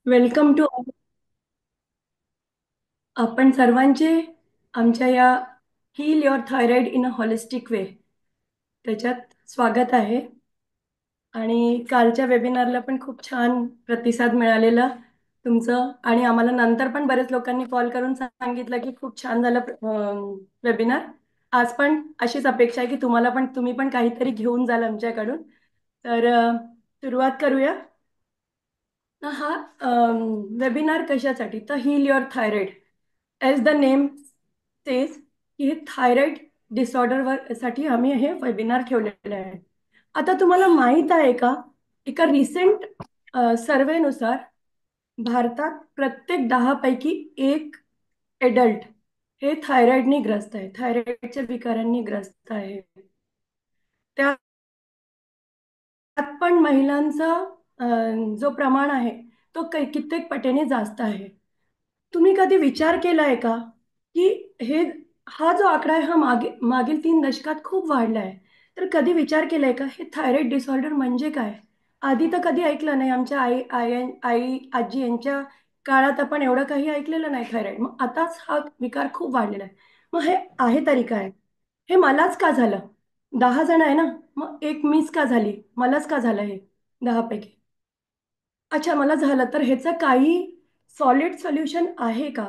Welcome to आपण सर्वांचे आमच्या या heal your thyroid in a holistic way त्याच्यात स्वागत आहे. आणि कालच्या वेबिनारला पण खूप छान प्रतिसाद मिळालेला तुमचं, आणि आम्हाला नंतर पण बरेच लोकांनी कॉल करून सांगितलं की खूप छान झालं वेबिनार. आज पण अशीच अपेक्षा आहे की तुम्ही पण काहीतरी घेऊन जाल आमच्याकडून. तर सुरुवात करूया. हा वेबिनार कशासाठी? तर heal your thyroid as the name says की हे थायरॉइड डिसऑर्डर साठी आम्ही हे वेबिनार ठेवलेले आहे. आता तुम्हाला माहित आहे का, एका रिसेंट सर्वेनुसार भारतात प्रत्येक 10 पैकी एक एडल्ट हे थायरॉइडनी ग्रस्त आहे, थायरॉइडच्या विकारांनी ग्रस्त आहे. त्यात पण महिलांचा जो प्रमाण आहे तो कित्येक पटीने जास्त आहे. तुम्ही कधी विचार केलाय का की हे हा जो आकडा आहे हा मागील 3 दशकात खूप वाढला आहे. तर कधी विचार केलाय का हे थायरॉइड डिसऑर्डर म्हणजे काय? आधी तर कधी ऐकलं नाही. आमच्या आई आजी यांच्या काळात आपण एवढं काही ऐकलेलं नाही थायरॉइड. मग आताच हा विकार खूप वाढलेला आहे. मग हे आहे तरी काय? हे मलाच का झालं? 10 जण आहे ना, मग एक मिस का झाली? मलाच का झालं हे 10 पैकी? अच्छा, मला झालं तर ह्याचं काही सॉलिड सोल्युशन आहे का?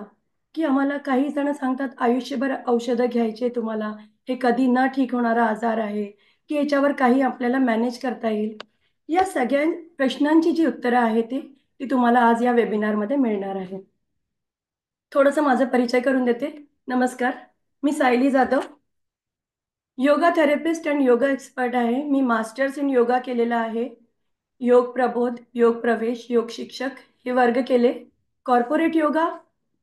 की आम्हाला काही जण सांगतात आयुष्यभर औषधं घ्यायचे तुम्हाला, हे कधी न ठीक होणारा आजार आहे, की याच्यावर काही आपल्याला मॅनेज करता येईल. या सगळ्या प्रश्नांची जी उत्तरं आहेत ती तुम्हाला आज या वेबिनारमध्ये मिळणार आहे. थोडंसं माझा परिचय करून देते. नमस्कार, मी Sayali Jadhav, yoga therapist and yoga expert आहे. मी मास्टर्स इन योगा केलेला आहे. योग प्रबोध, योग प्रवेश, योग शिक्षक हे वर्ग केले. कॉर्पोरेट योगा,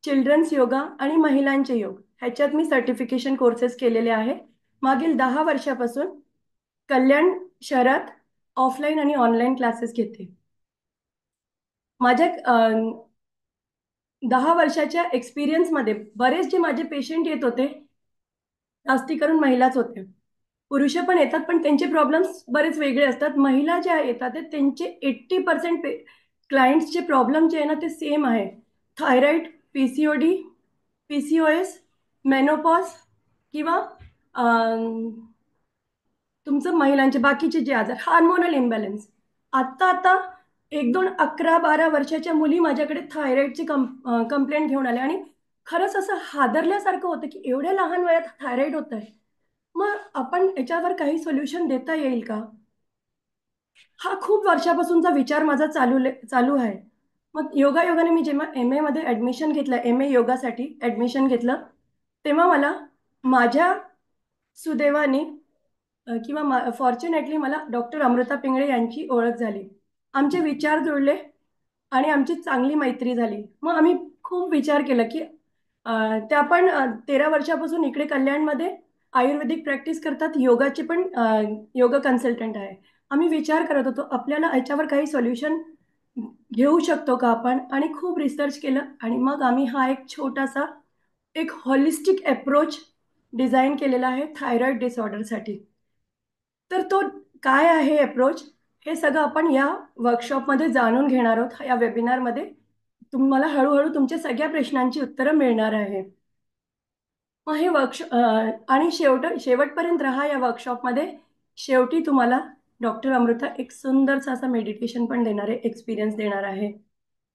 चिल्ड्रन्स योगा आणि महिलांचे योग ह्याच्यात मी सर्टिफिकेशन कोर्सेस केलेले आहे. मागील 10 वर्षापासून कल्याण शहरात ऑफलाईन आणि ऑनलाईन क्लासेस घेते. माझ्या 10 वर्षाच्या एक्सपिरियन्समध्ये बरेच जे माझे पेशंट येत होते, जास्ती करून महिलाच होत्या. पुरुष पण येतात, पण त्यांचे प्रॉब्लेम्स बरेच वेगळे असतात. महिला ज्या येतात ते त्यांचे 80% क्लायंट्सचे प्रॉब्लेम जे आहे ना ते सेम आहे. थायरॉइड, पीसीओडी, पीसीओएस, मेनोपॉज किंवा तुमचं महिलांचे बाकीचे जे आजार, हार्मोनल इम्बॅलन्स. आता 1-2 11-12 वर्षाच्या मुली माझ्याकडे थायरॉइडची कंप्लेंट घेऊन आल्या, आणि खरंच असं हादरल्यासारखं होतं की एवढ्या लहान वयात थायरॉइड होत आहे. मग आपण याच्यावर काही सोल्युशन देता येईल का? हा खूप वर्षापासूनचा विचार माझा चालू आहे. मग योगायोगाने मी जेव्हा एम-एमध्ये ॲडमिशन घेतलं, एम-ए योगासाठी ॲडमिशन घेतलं, तेव्हा मला माझ्या सुदैवाने किंवा फॉर्च्युनेटली मला डॉक्टर अमृता पिंगळे यांची ओळख झाली. आमचे विचार जुळले आणि आमची चांगली मैत्री झाली. मग आम्ही खूप विचार केला की त्या पण 13 वर्षापासून इकडे कल्याणमध्ये आयुर्वेदिक प्रॅक्टिस करतात. योगाचे पण योगा कन्सल्टंट आहे. आम्ही विचार करत होतो आपल्याला याच्यावर काही सोल्युशन घेऊ शकतो का आपण? आणि खूप रिसर्च केलं आणि मग आम्ही हा एक छोटासा एक हॉलिस्टिक अप्रोच डिझाइन केलेला आहे थायरॉइड डिसऑर्डरसाठी. तर तो काय आहे अप्रोच, हे सगळं आपण या वर्कशॉपमध्ये जाणून घेणार आहोत. या वेबिनारमध्ये तुम्हाला हळू-हळू तुमच्या सगळ्या प्रश्नांची उत्तरं मिळणार आहे. मग हे आणि शेवटपर्यंत राहा या वर्कशॉपमध्ये. शेवटी तुम्हाला डॉक्टर अमृता एक सुंदरसा असा मेडिटेशन पण देणार आहे, एक्सपिरियन्स देणार आहे.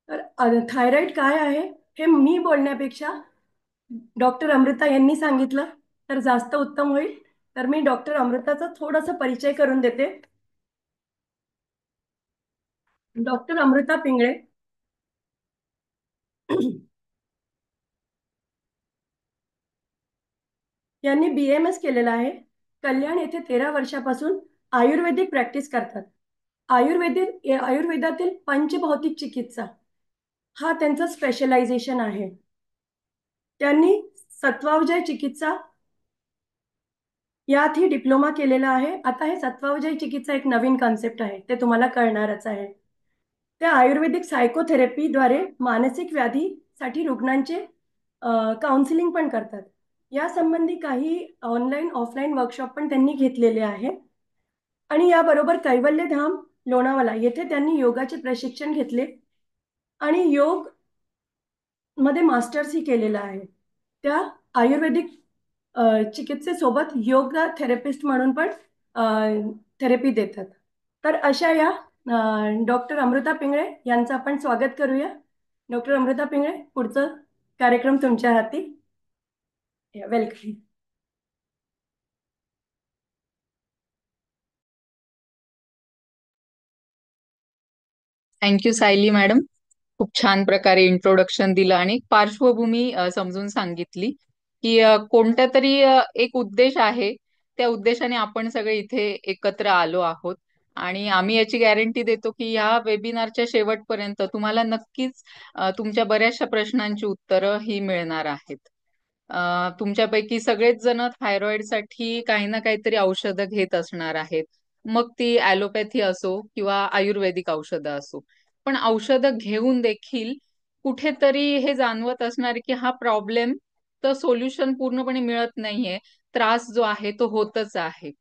तर थायरॉइड काय आहे, हे मी बोलण्यापेक्षा डॉक्टर अमृता यांनी सांगितलं तर जास्त उत्तम होईल. तर मी डॉक्टर अमृताचा थोडासा परिचय करून देते. डॉक्टर अमृता पिंगळे यांनी BMS केलेला आहे. कल्याण येथे 13 वर्षापासून आयुर्वेदिक प्रॅक्टिस करतात. आयुर्वेदातील पंचभौतिक चिकित्सा हा त्यांचा स्पेशलायझेशन आहे. त्यांनी सत्वावजय चिकित्सा यातही डिप्लोमा केलेला आहे. आता हे सत्वावजय चिकित्सा एक नवीन कन्सेप्ट आहे, ते तुम्हाला कळणारच आहे. त्या आयुर्वेदिक सायकोथेरपीद्वारे मानसिक व्याधीसाठी रुग्णांचे काउन्सिलिंग पण करतात. यासंबंधी काही ऑनलाईन, ऑफलाईन वर्कशॉप पण त्यांनी घेतलेले आहे. आणि याबरोबर कैवल्यधाम लोणावळा येथे त्यांनी योगाचे प्रशिक्षण घेतले आणि योग मध्ये मास्टर्सही केलेलं आहे. त्या आयुर्वेदिक चिकित्सेसोबत योगा थेरपिस्ट म्हणून पण थेरपी देतात. तर अशा या डॉक्टर अमृता पिंगळे यांचं आपण स्वागत करूया. डॉक्टर अमृता पिंगळे, पुढचं कार्यक्रम तुमच्या हाती. वेलकम. Thank you Sayali madam. खूप छान प्रकारे इंट्रोडक्शन दिलं आणि पार्श्वभूमी समजून सांगितली की कोणत्या तरी एक उद्देश आहे. त्या उद्देशाने आपण सगळे इथे एकत्र आलो आहोत आणि आम्ही याची गॅरंटी देतो की ह्या वेबिनारच्या शेवटपर्यंत तुम्हाला नक्कीच तुमच्या प्रश्नांची उत्तरं ही मिळणार आहेत. तुमच्यापैकी सगळेच जण थायरॉइडसाठी काही ना काहीतरी औषधं घेत असणार आहेत. मग ती ॲलोपॅथी असो किंवा आयुर्वेदिक औषधं असो. पण औषधं घेऊन देखील कुठेतरी हे जाणवत असणार की हा प्रॉब्लेम तर सोल्युशन पूर्णपणे मिळत नाहीये. त्रास जो आहे तो होतच आहे.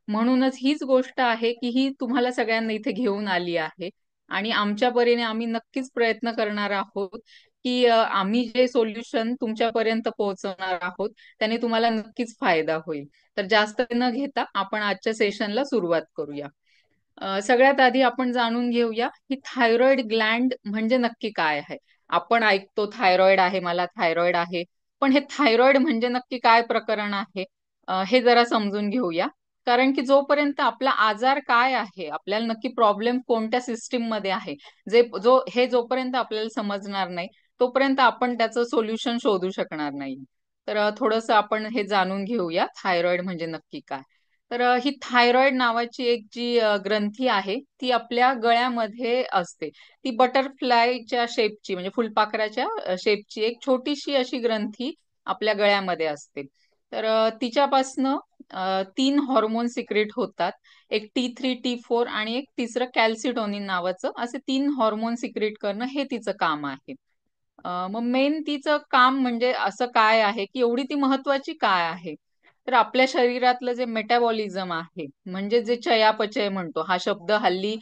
म्हणूनच हीच गोष्ट आहे की ही तुम्हाला सगळ्यांना इथे घेऊन आली आहे. आणि आमच्या परीने आम्ही नक्कीच प्रयत्न करणार आहोत की आम्ही जे सोल्युशन तुमच्यापर्यंत पोहोचवणार आहोत त्याने तुम्हाला नक्कीच फायदा होईल. तर जास्त न घेता आपण आजच्या सेशनला सुरुवात करूया. सगळ्यात आधी आपण जाणून घेऊया की थायरॉइड ग्लँड म्हणजे नक्की काय आहे. आपण ऐकतो थायरॉइड आहे, मला थायरॉइड आहे. पण हे थायरॉइड म्हणजे नक्की काय प्रकरण आहे हे जरा समजून घेऊया. कारण की जोपर्यंत आपला आजार काय आहे, आपल्याला नक्की प्रॉब्लेम कोणत्या सिस्टीम मध्ये आहे, हे जोपर्यंत आपल्याला समजणार नाही तोपर्यंत आपण त्याचं सोल्युशन शोधू शकणार नाही. तर थोडंसं आपण हे जाणून घेऊया थायरॉइड म्हणजे नक्की काय. तर ही थायरॉइड नावाची एक जी ग्रंथी आहे ती आपल्या गळ्यामध्ये असते. ती बटरफ्लायच्या शेपची म्हणजे फुलपाखराच्या शेपची एक छोटीशी अशी ग्रंथी आपल्या गळ्यामध्ये असते. तर तिच्यापासनं तीन हॉर्मोन सिक्रेट होतात. एक T3 T4 आणि एक तिसरं कॅल्सिटोनिन नावाचं, असे तीन हॉर्मोन सिक्रेट करणं हे तिचं काम आहे. मग मेन तिचं काम म्हणजे असं काय आहे की एवढी ती महत्वाची काय आहे. तर आपल्या शरीरातलं जे मेटाबॉलिझम आहे म्हणजे जे चयापचय म्हणतो, हा शब्द हल्ली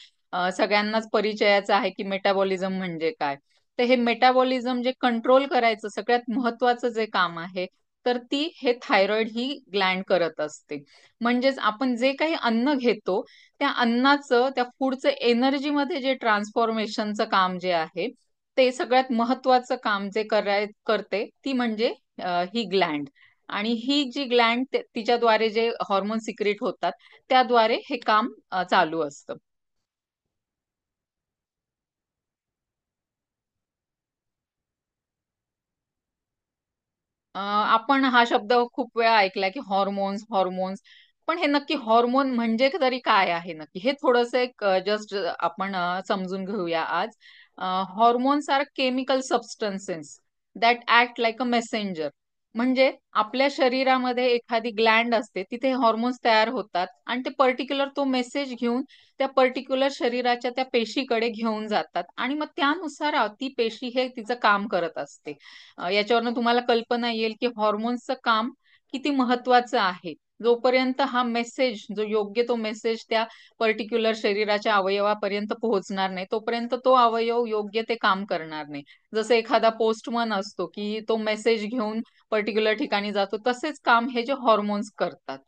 सगळ्यांनाच परिचयाचा आहे की मेटाबॉलिझम म्हणजे काय. तर हे मेटाबॉलिझम जे कंट्रोल करायचं सगळ्यात महत्वाचं जे काम आहे तर ती हे थायरॉइड ही ग्लँड करत असते. म्हणजेच आपण जे काही अन्न घेतो त्या अन्नाचं, त्या फूडचं एनर्जीमध्ये जे ट्रान्सफॉर्मेशनचं काम जे आहे ते सगळ्यात महत्वाचं काम जे करते ती म्हणजे ही ग्लँड. आणि ही जी ग्लँड तिच्याद्वारे जे हॉर्मोन सिक्रेट होतात त्याद्वारे हे काम चालू असतं. आपण हा शब्द खूप वेळा ऐकलाय की हॉर्मोन्स हॉर्मोन्स. पण हे नक्की हॉर्मोन म्हणजे तरी काय आहे नक्की, हे थोडंसं एक जस्ट आपण समजून घेऊया आज. Hormones are chemical substances that act like a messenger. म्हणजे आपल्या शरीरामध्ये एखादी ग्लँड असते, तिथे हॉर्मोन्स तयार होतात आणि ते पर्टिक्युलर तो मेसेज घेऊन त्या पर्टिक्युलर शरीराच्या त्या पेशीकडे घेऊन जातात आणि मग त्यानुसार ती पेशी हे तिचं काम करत असते. याच्यावरनं तुम्हाला कल्पना येईल की हॉर्मोन्सचं काम किती महत्वाचं आहे. जोपर्यंत हा मेसेज, जो योग्य तो मेसेज त्या पर्टिक्युलर शरीराच्या अवयवापर्यंत पोहोचणार नाही तोपर्यंत तो अवयव योग्य ते काम करणार नाही. जसं एखादा पोस्टमन असतो की तो मेसेज घेऊन पर्टिक्युलर ठिकाणी जातो, तसेच काम हे जे हॉर्मोन्स करतात.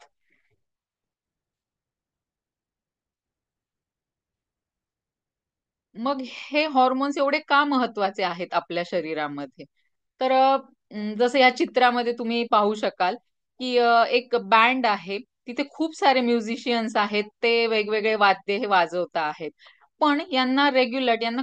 मग हे हॉर्मोन्स एवढे का महत्वाचे आहेत आपल्या शरीरामध्ये. तर जसं या चित्रामध्ये तुम्ही पाहू शकाल की एक बँड आहे. तिथे खूप सारे म्युझिशियन्स आहेत, ते वेगवेगळे वाद्य हे वाजवत आहेत. पण यांना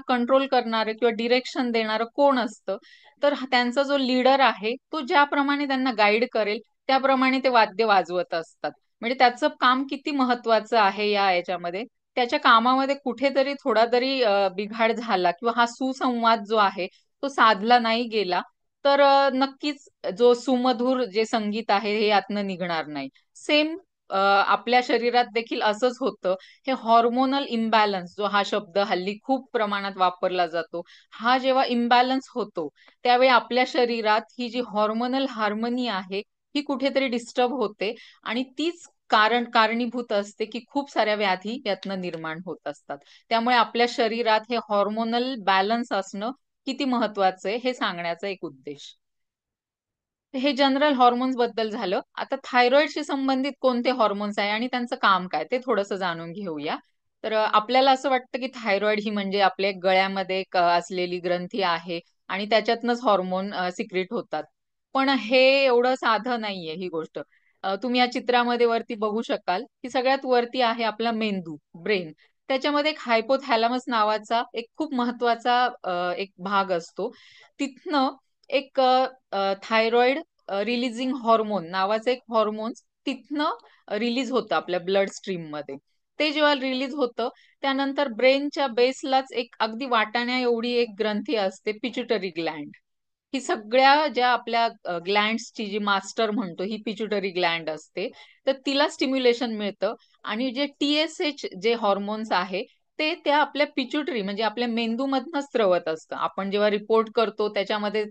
कंट्रोल करणारं किंवा डिरेक्शन देणारं कोण असतं, तर त्यांचा जो लीडर आहे तो ज्याप्रमाणे त्यांना गाईड करेल त्याप्रमाणे ते वाद्य वाजवत असतात. म्हणजे त्याचं काम किती महत्वाचं आहे या याच्यामध्ये. त्याच्या कामामध्ये कुठेतरी थोडा तरी बिघाड झाला किंवा हा सुसंवाद जो आहे तो साधला नाही गेला तर नक्कीच जो सुमधुर जे संगीत आहे हे यातनं निघणार नाही. सेम आपल्या शरीरात देखील असंच होतं. हे हॉर्मोनल इम्बॅलन्स, जो हा शब्द हल्ली खूप प्रमाणात वापरला जातो, हा जेव्हा इम्बॅलन्स होतो त्यावेळी आपल्या शरीरात ही जी हॉर्मोनल हार्मनी आहे ही कुठेतरी डिस्टर्ब होते आणि तीच कारणीभूत असते की खूप साऱ्या व्याधी यातनं निर्माण होत असतात. त्यामुळे आपल्या शरीरात हे हॉर्मोनल बॅलन्स असणं किती महत्वाचं आहे हे सांगण्याचा एक उद्देश. हे जनरल हॉर्मोन्स बद्दल झालं. आता थायरॉइडशी संबंधित कोणते हॉर्मोन्स आहे आणि त्यांचं काम काय ते थोडंसं जाणून घेऊया. तर आपल्याला असं वाटतं की थायरॉइड ही म्हणजे आपल्या गळ्यामध्ये एक असलेली ग्रंथी आहे आणि त्याच्यातनच हॉर्मोन सिक्रेट होतात. पण हे एवढं साधं नाहीये ही गोष्ट. तुम्ही या चित्रामध्ये वरती बघू शकाल की सगळ्यात वरती आहे आपला मेंदू, ब्रेन. त्याच्यामध्ये एक हायपोथॅलॅमस नावाचा एक खूप महत्वाचा एक भाग असतो. तिथनं एक थायरॉइड रिलीजिंग हॉर्मोन नावाचं एक हॉर्मोन तिथनं रिलीज होतं आपल्या ब्लड स्ट्रीम मध्ये. ते जेव्हा रिलीज होतं त्यानंतर ब्रेनच्या बेसलाच एक अगदी वाटाण्या एवढी एक ग्रंथी असते, पिट्युटरी ग्लँड. ही सगळ्या ज्या आपल्या ग्लँड्सची जी मास्टर म्हणतो ही पिट्युटरी ग्लँड असते. तर तिला स्टिम्युलेशन मिळतं आणि जे TSH जे हॉर्मोन्स आहे ते त्या आपल्या पिच्युटरी म्हणजे आपल्या मेंदूमधनं स्रवत असतं. आपण जेव्हा रिपोर्ट करतो त्याच्यामध्ये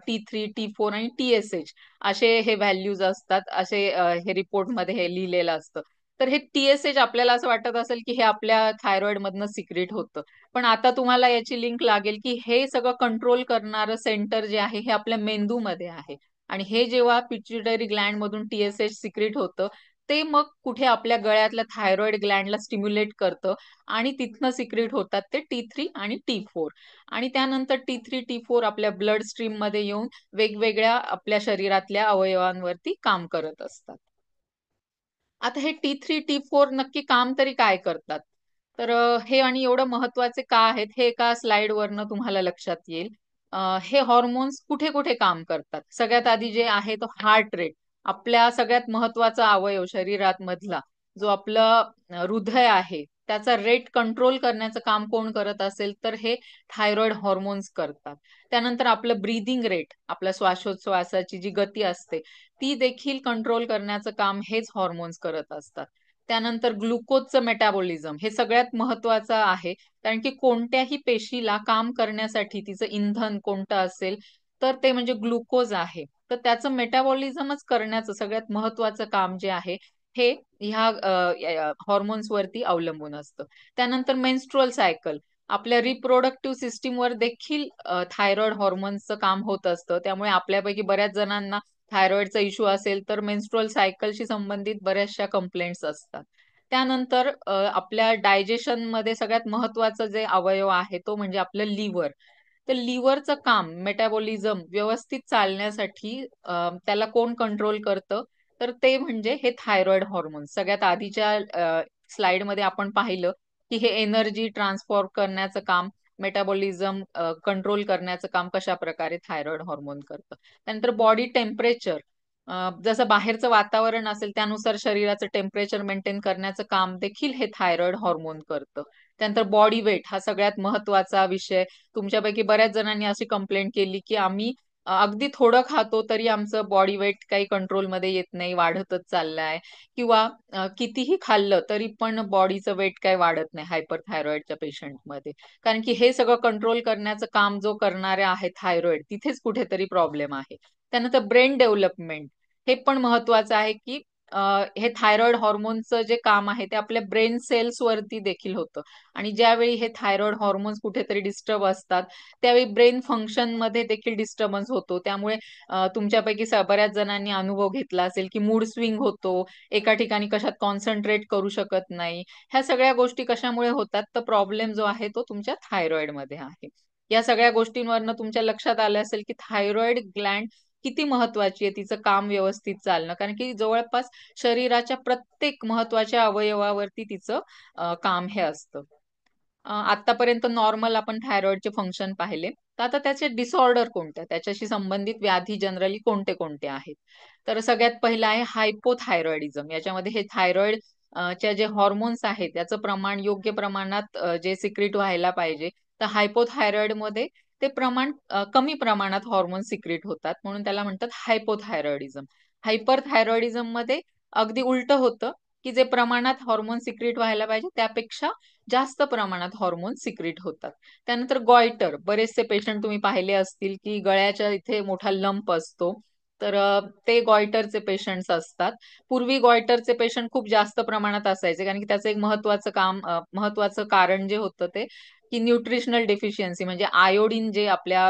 T3, T4 आणि TSH असे हे व्हॅल्यूज असतात. असे हे रिपोर्टमध्ये हे लिहिलेलं असतं. तर हे TSH आपल्याला असं वाटत असेल की हे आपल्या थायरॉइड मधनं सिक्रेट होतं. पण आता तुम्हाला याची लिंक लागेल की हे सगळं कंट्रोल करणारं सेंटर जे आहे हे आपल्या मेंदूमध्ये आहे. आणि हे जेव्हा पिट्युटरी ग्लँड मधून TSH सिक्रेट होतं ते मग कुठे आपल्या गळ्यातल्या थायरॉइड ग्लँडला स्टिम्युलेट करतं आणि तिथनं सिक्रेट होतात ते T3 आणि T4. आणि त्यानंतर T3, T4 आपल्या ब्लड स्ट्रीम मध्ये येऊन वेगवेगळ्या आपल्या शरीरातल्या अवयवांवरती काम करत असतात. आता हे T3, T4 नक्की काम तरी काय करतात? तर हे आणि एवढं महत्वाचे का आहेत हे एका स्लाइड वरनं तुम्हाला लक्षात येईल. हे हॉर्मोन्स कुठे कुठे काम करतात? सगळ्यात आधी जे आहे तो हार्ट रेट. आपल्या सगळ्यात महत्वाचा अवयव शरीरात मधला जो आपलं हृदय आहे त्याचा रेट कंट्रोल करण्याचं काम कोण करत असेल तर हे थायरॉइड हॉर्मोन्स करतात. त्यानंतर आपलं ब्रीदिंग रेट, आपल्या श्वासोच्छवासाची जी गती असते ती देखील कंट्रोल करण्याचं काम हेच हॉर्मोन्स करत असतात. त्यानंतर ग्लुकोजचं मेटाबॉलिझम हे सगळ्यात महत्वाचं आहे. कारण की कोणत्याही पेशीला काम करण्यासाठी तिचं इंधन कोणतं असेल तर ते म्हणजे ग्लुकोज आहे. तर त्याचं मेटाबॉलिझमच करण्याचं सगळ्यात महत्वाचं काम जे आहे हे ह्या हॉर्मोन्स वरती अवलंबून असतं. त्यानंतर मेन्स्ट्रुअल सायकल, आपल्या रिप्रोडक्टिव्ह सिस्टीमवर देखील थायरॉइड हॉर्मोन्सचं काम होत असतं. त्यामुळे आपल्यापैकी बऱ्याच जणांना थायरॉइडचा इश्यू असेल तर मेन्स्ट्रुअल सायकलशी संबंधित बऱ्याचशा कंप्लेंट्स असतात. त्यानंतर आपल्या डायजेशन मध्ये सगळ्यात महत्वाचं जे अवयव आहे तो म्हणजे आपलं लिव्हर. तर लिव्हरचं काम मेटाबॉलिझम व्यवस्थित चालण्यासाठी त्याला कोण कंट्रोल करतं तर ते म्हणजे हे थायरॉइड हॉर्मोन. सगळ्यात आधीच्या स्लाइडमध्ये आपण पाहिलं की हे एनर्जी ट्रान्सफॉर्म करण्याचं काम, मेटाबॉलिझम कंट्रोल करण्याचं काम कशा प्रकारे थायरॉइड हॉर्मोन करतं. त्यानंतर बॉडी टेम्परेचर, जसं बाहेरचं वातावरण असेल त्यानुसार शरीराचं टेम्परेचर मेंटेन करण्याचं काम देखील हे थायरॉइड हॉर्मोन करतं. त्यानंतर बॉडी वेट हा सगळ्यात महत्वाचा विषय. तुमच्यापैकी बऱ्याच जणांनी अशी कंप्लेंट केली की आम्ही अगदी थोडं खातो तरी आमचं बॉडी वेट काही कंट्रोलमध्ये येत नाही, वाढतच चाललंय. किंवा कितीही खाल्लं तरी पण बॉडीचं वेट काही वाढत नाही हायपर थायरॉइडच्या पेशंटमध्ये. कारण की हे सगळं कंट्रोल करण्याचं काम जो करणारे आहे थायरॉइड तिथेच कुठेतरी प्रॉब्लेम आहे. त्यानंतर ब्रेन डेव्हलपमेंट हे पण महत्वाचं आहे की हे थायरॉइड हॉर्मोनचं जे काम आहे ते आपल्या ब्रेन सेल्स वरती देखील होतं. आणि ज्यावेळी हे थायरॉइड हॉर्मोन्स कुठेतरी डिस्टर्ब असतात त्यावेळी ब्रेन फंक्शन मध्ये देखील डिस्टर्बन्स होतो. त्यामुळे तुमच्यापैकी बऱ्याच जणांनी अनुभव घेतला असेल की मूड स्विंग होतो, एका ठिकाणी कशात कॉन्सन्ट्रेट करू शकत नाही. ह्या सगळ्या गोष्टी कशामुळे होतात तर प्रॉब्लेम जो आहे तो तुमच्या थायरॉइड मध्ये आहे. या सगळ्या गोष्टींवरनं तुमच्या लक्षात आलं असेल की थायरॉइड ग्लँड किती महत्वाची आहे, तिचं काम व्यवस्थित चालणं. कारण की जवळपास शरीराच्या प्रत्येक महत्वाच्या अवयवावरती तिचं काम हे असतं. आतापर्यंत नॉर्मल आपण थायरॉइडचे फंक्शन पाहिले. तर आता त्याचे डिसऑर्डर कोणते, त्याच्याशी संबंधित व्याधी जनरली कोणते कोणते आहेत? तर सगळ्यात पहिलं आहे हायपोथायरॉइडिझम. याच्यामध्ये हे थायरॉइड च्या जे हॉर्मोन्स आहेत त्याचं प्रमाण योग्य प्रमाणात जे सिक्रीट व्हायला पाहिजे तर हायपोथायरॉइड मध्ये ते प्रमाण कमी प्रमाणात हॉर्मोन सिक्रीट होतात म्हणून त्याला म्हणतात हायपोथायरॉइडिझम. हायपर थायरॉइडिझम मध्ये अगदी उलट होतं की जे प्रमाणात हॉर्मोन सिक्रीट व्हायला पाहिजे त्यापेक्षा जास्त प्रमाणात हॉर्मोन सिक्रीट होतात. त्यानंतर गॉयटर, बरेचसे पेशंट तुम्ही पाहिले असतील की गळ्याच्या इथे मोठा लंप असतो. तर ते गॉयटरचे पेशंट्स असतात. पूर्वी गॉयटरचे पेशंट खूप जास्त प्रमाणात असायचे कारण की त्याचं एक महत्वाचं कारण जे होतं ते की न्यूट्रिशनल डेफिशियन्सी म्हणजे आयोडीन जे आपल्या